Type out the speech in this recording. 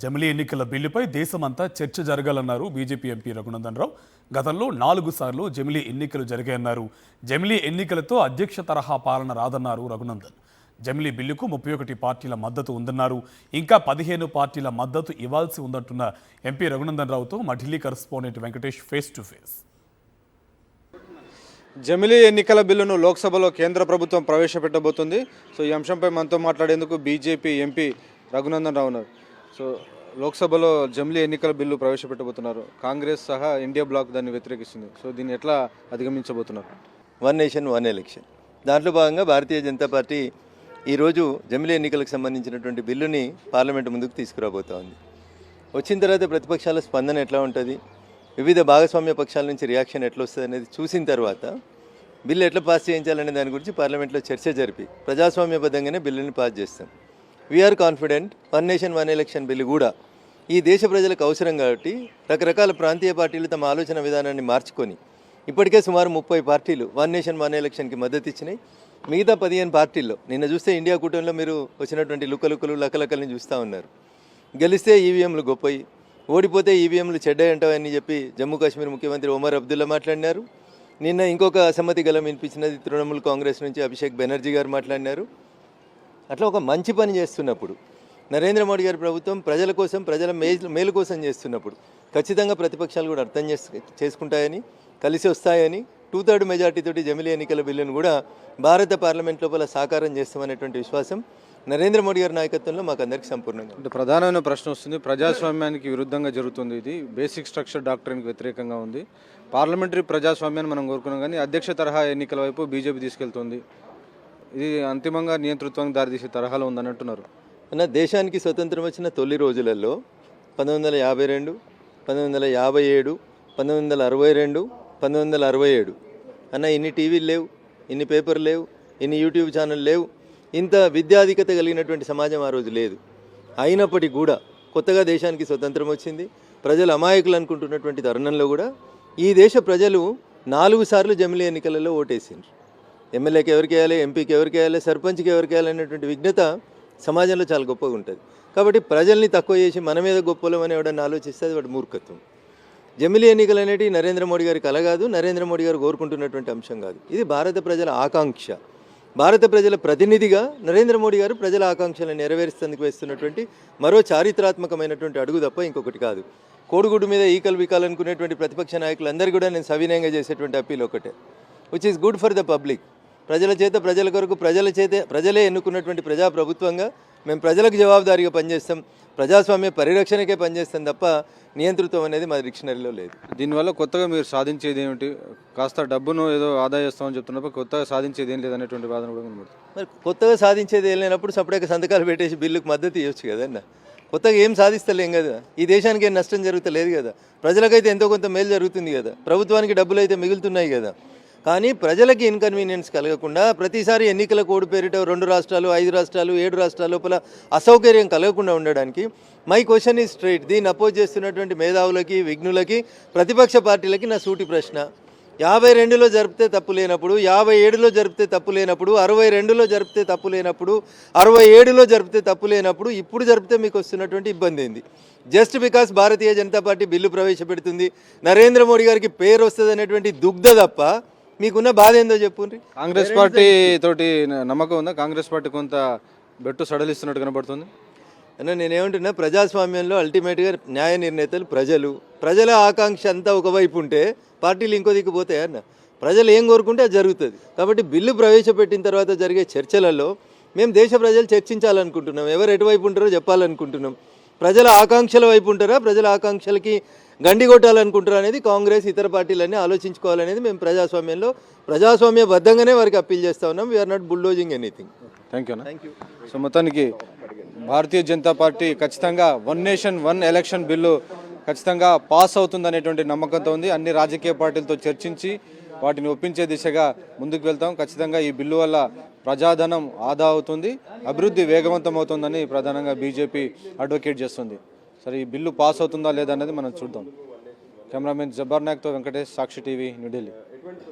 జమిలీ ఎన్నికల బిల్లుపై దేశమంతా చర్చ జరగాలన్నారు బీజేపీ ఎంపీ రఘునందన్ రావు. గతంలో 4 సార్లు జమిలీ ఎన్నికలు జరిగాయన్నారు. జమిలీ ఎన్నికలతో అధ్యక్ష తరహా పాలన రాదన్నారు రఘునందన్. జమిలీ బిల్లుకు 31 పార్టీల మద్దతు ఉందన్నారు. ఇంకా 15 పార్టీల మద్దతు ఇవ్వాల్సి ఉందంటున్న ఎంపీ రఘునందన్ రావుతో మా Delhi correspondent Venkatesh face to face. జమిలీ ఎన్నికల బిల్లును లోక్సభలో కేంద్ర ప్రభుత్వం ప్రవేశపెట్టబోతుంది. సో ఈ అంశంపై మనతో మాట్లాడేందుకు బీజేపీ ఎంపీ రఘునందన్ రావు ఉన్నారు. సో లోక్సభలో జమిలీ ఎన్నికల బిల్లు ప్రవేశపెట్టబోతున్నారు. కాంగ్రెస్ సహా ఇండియా బ్లాక్ దాన్ని వ్యతిరేకిస్తుంది. సో దీన్ని ఎట్లా అధిగమించబోతున్నారు? వన్ నేషన్ వన్ ఎలక్షన్ దాంట్లో భాగంగా భారతీయ జనతా పార్టీ ఈరోజు జమిలీ ఎన్నికలకు సంబంధించినటువంటి బిల్లుని పార్లమెంటు ముందుకు తీసుకురాబోతా ఉంది. వచ్చిన తర్వాత ప్రతిపక్షాల స్పందన ఎట్లా ఉంటుంది, వివిధ భాగస్వామ్య పక్షాల నుంచి రియాక్షన్ ఎట్లా వస్తుంది అనేది చూసిన తర్వాత బిల్లు ఎట్లా పాస్ చేయించాలనే దాని గురించి పార్లమెంట్లో చర్చ జరిపి ప్రజాస్వామ్యబద్ధంగానే బిల్లుని పాస్ చేస్తాం. We're confident one nation one election bill కూడా ఈ దేశ ప్రజలకు అవసరం కాబట్టి రకరకాల ప్రాంతీయ పార్టీలు తమ ఆలోచన విధానాన్ని మార్చుకొని ఇప్పటికే సుమారు 30 పార్టీలు వన్ నేషన్ వన్ ఎలక్షన్కి మద్దతు ఇచ్చినాయి. మిగతా 15 పార్టీల్లో నిన్న చూస్తే ఇండియా కూటమిలో మీరు వచ్చినటువంటి లుక్కలుక్కలు లకలకల్ని చూస్తూ ఉన్నారు. గెలిస్తే ఈవీఎంలు గొప్పయి, ఓడిపోతే ఈవీఎంలు చెడ్డాయంటావని చెప్పి జమ్మూ కాశ్మీర్ ముఖ్యమంత్రి ఒమర్ అబ్దుల్లా మాట్లాడినారు. నిన్న ఇంకొక అసమ్మతి గలం వినిపించినది తృణమూల్ కాంగ్రెస్ నుంచి అభిషేక్ బెనర్జీ గారు మాట్లాడినారు. అట్లా ఒక మంచి పని చేస్తున్నప్పుడు నరేంద్ర మోడీ గారి ప్రభుత్వం ప్రజల కోసం ప్రజల మేలు కోసం చేస్తున్నప్పుడు ఖచ్చితంగా ప్రతిపక్షాలు కూడా అర్థం చేసుకుంటాయని, కలిసి వస్తాయని 2/3 మెజార్టీతోటి జమిలీ ఎన్నికల బిల్లును కూడా భారత పార్లమెంట్ లోపల సాకారం చేస్తామనేటువంటి విశ్వాసం నరేంద్ర మోడీ గారి నాయకత్వంలో మాకు అందరికీ సంపూర్ణంగా. అంటే ప్రధానమైన ప్రశ్న వస్తుంది, ప్రజాస్వామ్యానికి విరుద్ధంగా జరుగుతుంది, ఇది బేసిక్ స్ట్రక్చర్ డాక్టరీన్కి వ్యతిరేకంగా ఉంది. పార్లమెంటరీ ప్రజాస్వామ్యాన్ని మనం కోరుకున్నాం, కానీ అధ్యక్ష తరహా ఎన్నికల వైపు బీజేపీ తీసుకెళ్తుంది. ఇది అంతిమంగా నియంతృత్వానికి దారితీసే తరహాలో ఉందని అంటున్నారు. అన్న, దేశానికి స్వతంత్రం వచ్చిన తొలి రోజులలో 1952, 1957, 1962, 1967 అన్న ఇన్ని టీవీలు లేవు, ఇన్ని పేపర్లు లేవు, ఇన్ని యూట్యూబ్ ఛానల్ లేవు, ఇంత విద్యాధికత కలిగినటువంటి సమాజం ఆ రోజు లేదు. అయినప్పటికీ కూడా కొత్తగా దేశానికి స్వతంత్రం వచ్చింది. ప్రజలు అమాయకులు అనుకుంటున్నటువంటి తరుణంలో కూడా ఈ దేశ ప్రజలు 4 సార్లు జమిలీ ఎన్నికలలో ఓటేసిండ్రు. ఎమ్మెల్యేకి ఎవరికి వేయాలి, ఎంపీకి ఎవరికి వేయాలి, సర్పంచ్కి ఎవరికి వేయాలి అనేటువంటి విజ్ఞత సమాజంలో చాలా గొప్పగా ఉంటుంది. కాబట్టి ప్రజల్ని తక్కువ చేసి మన మీద గొప్పలం అని ఎవడన్నా ఆలోచిస్తే అది వాడి మూర్ఖత్వం. జమిలీ ఎన్నికలు అనేవి నరేంద్ర మోడీ గారి కల కాదు, నరేంద్ర మోడీ గారు కోరుకుంటున్నటువంటి అంశం కాదు. ఇది భారత ప్రజల ఆకాంక్ష. భారత ప్రజల ప్రతినిధిగా నరేంద్ర మోడీ గారు ప్రజల ఆకాంక్షలను నెరవేరుస్తేందుకు వేస్తున్నటువంటి మరో చారిత్రాత్మకమైనటువంటి అడుగు తప్ప ఇంకొకటి కాదు. కోడిగుడ్డు మీద ఈకలు వికాలనుకునేటువంటి ప్రతిపక్ష నాయకులందరూ కూడా నేను సవినయంగా చేసేటువంటి అప్పీల్ ఒకటే, which is good for the public. ప్రజల చేత ప్రజల కొరకు ప్రజలే ఎన్నుకున్నటువంటి ప్రజాప్రభుత్వంగా మేము ప్రజలకు జవాబుదారీగా పనిచేస్తాం, ప్రజాస్వామ్య పరిరక్షణకే పనిచేస్తాం తప్ప నియంతృత్వం అనేది మా డిక్షనరీలో లేదు. దీనివల్ల కొత్తగా మీరు సాధించేది ఏమిటి? కాస్త డబ్బును ఏదో ఆదా చేస్తామని చెప్తున్నప్పుడు కొత్తగా సాధించేది ఏం లేదనేటువంటి వాదన కూడా కనబడుతుంది. మరి కొత్తగా సాధించేది ఏం లేనప్పుడు సపరేట్గా సంతకాలు పెట్టేసి బిల్లుకు మద్దతు ఇవ్వచ్చు కదన్న. కొత్తగా ఏం సాధిస్తలేం కదా, ఈ దేశానికి ఏం నష్టం జరుగుతలేదు కదా, ప్రజలకైతే ఎంతో కొంత మేలు జరుగుతుంది కదా, ప్రభుత్వానికి డబ్బులు అయితే మిగులుతున్నాయి కదా. కానీ ప్రజలకి ఇన్కన్వీనియన్స్ కలగకుండా ప్రతిసారి ఎన్నికల కోడ్ పేరిట 2 రాష్ట్రాలు, 5 రాష్ట్రాలు, 7 రాష్ట్రాల లోపల అసౌకర్యం కలగకుండా ఉండడానికి మై క్వశ్చన్ ఈజ్ స్ట్రైట్. దీన్ని అపోజ్ చేస్తున్నటువంటి మేధావులకి, విఘ్నులకి, ప్రతిపక్ష పార్టీలకి నా సూటి ప్రశ్న, 52లో జరిపితే తప్పు లేనప్పుడు, 57లో జరిపితే తప్పు లేనప్పుడు, 62లో జరిపితే తప్పు లేనప్పుడు, 67లో జరిపితే తప్పు లేనప్పుడు, ఇప్పుడు జరిపితే మీకు వస్తున్నటువంటి ఇబ్బంది ఏంది? Just because Bharatiya Janata party bill ప్రవేశపెడుతుంది, నరేంద్ర మోడీ గారికి పేరు వస్తుంది అనేటువంటి దుగ్ధ తప్ప మీకున్న బాధ ఏందో చెప్పుండ్రి. కాంగ్రెస్ పార్టీ తోటి నమ్మకం ఉందా? కాంగ్రెస్ పార్టీ కొంత బెట్టు సడలిస్తున్నట్టు కనబడుతుంది అన్న. నేనేమంటున్నా, ప్రజాస్వామ్యంలో అల్టిమేట్గా న్యాయ నిర్ణేతలు ప్రజలు. ప్రజల ఆకాంక్ష అంతా ఒకవైపు ఉంటే పార్టీలు ఇంకో దిక్కు పోతాయి అన్న. ప్రజలు ఏం కోరుకుంటే అది జరుగుతుంది. కాబట్టి బిల్లు ప్రవేశపెట్టిన తర్వాత జరిగే చర్చలలో మేము దేశ ప్రజలు చర్చించాలనుకుంటున్నాం, ఎవరు ఎటువైపు ఉంటారో చెప్పాలనుకుంటున్నాం. ప్రజల ఆకాంక్షల వైపు ఉంటారా, ప్రజల ఆకాంక్షలకి గండి కొట్టాలనుకుంటారా అనేది కాంగ్రెస్ ఇతర పార్టీలన్నీ ఆలోచించుకోవాలనేది మేము ప్రజాస్వామ్యంలో ప్రజాస్వామ్యబద్ధంగానే వారికి అప్పీల్ చేస్తూ ఉన్నాం. We're not bulldozing anything. Thank you. So మొత్తానికి భారతీయ జనతా పార్టీ ఖచ్చితంగా one nation one election bill ఖచ్చితంగా పాస్ అవుతుందనేటువంటి నమ్మకంతో ఉంది. అన్ని రాజకీయ పార్టీలతో చర్చించి వాటిని ఒప్పించే దిశగా ముందుకు వెళ్తాం. ఖచ్చితంగా ఈ బిల్లు వల్ల ప్రజాధనం ఆదా అవుతుంది, అభివృద్ధి వేగవంతం అవుతుందని ప్రధానంగా బీజేపీ అడ్వకేట్ చేస్తుంది. సరే, ఈ బిల్లు పాస్ అవుతుందా లేదా అనేది మనం చూద్దాం. కెమెరామెన్ జబ్బర్ నాయక్తో వెంకటేష్, సాక్షి టీవీ, న్యూఢిల్లీ.